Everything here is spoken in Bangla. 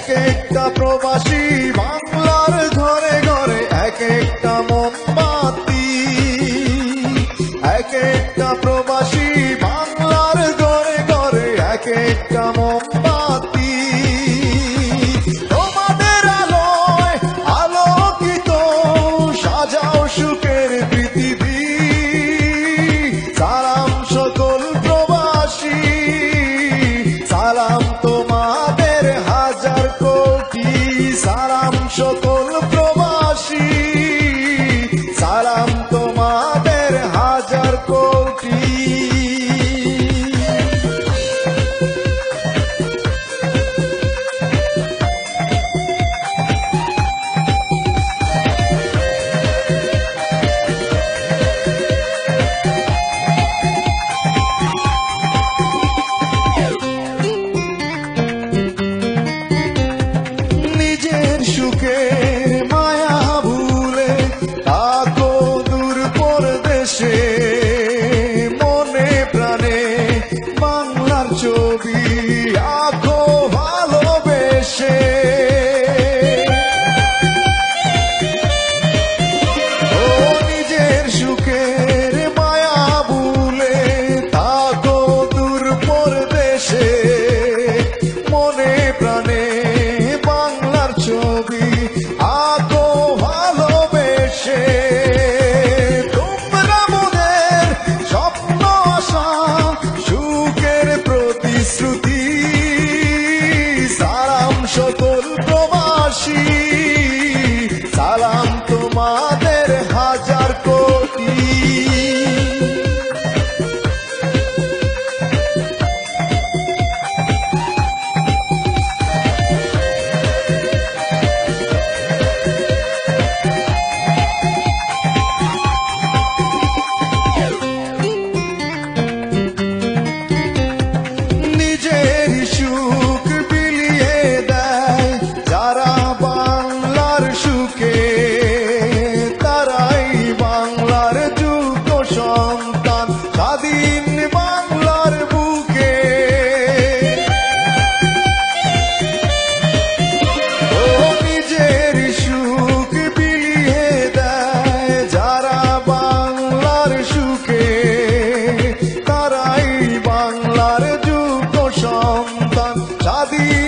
এক একটা প্রবাসী বাংলার ঘরে ঘরে এক একটা মোমবাতি, এক একটা প্রবাসী বাংলার ঘরে ঘরে এক একটা মোমবাতি। তোমাদের আলোয় আলোকিত সাজাও সুখের পৃথিবী। সালাম সকল প্রবাসী, সালাম তোমাদের হাজার কোটি। সালাম সকল প্রবাসী, সালাম তোমাদের হাজার কোটি। সুখের মায়া ভুলে থাকো দূর পরদেশে, মনে প্রাণে বাংলার ছবি আঁকো ভালোবেসে। ও নিজের সুখের মায়া ভুলে থাকো দূর পরদেশে, মনে প্রাণে ছবি আঁকো ভালোবেসে। তোমরা মোদের স্বপ্ন আশা সুখের প্রতিশ্রুতি। সালাম সকল প্রবাসী, সালাম তোমাদের হাজার কোটি। সুখ বিলিয়ে দেয় যারা বাংলার সুখে, তারাই বাংলার যোগ্য সন্তান স্বাধীন বাংলার বুকে। ও নিজের সুখ বিলিয়ে দেয় যারা বাংলার সুখে, তারাই বাংলার যোগ্য সন্তান স্বাধীন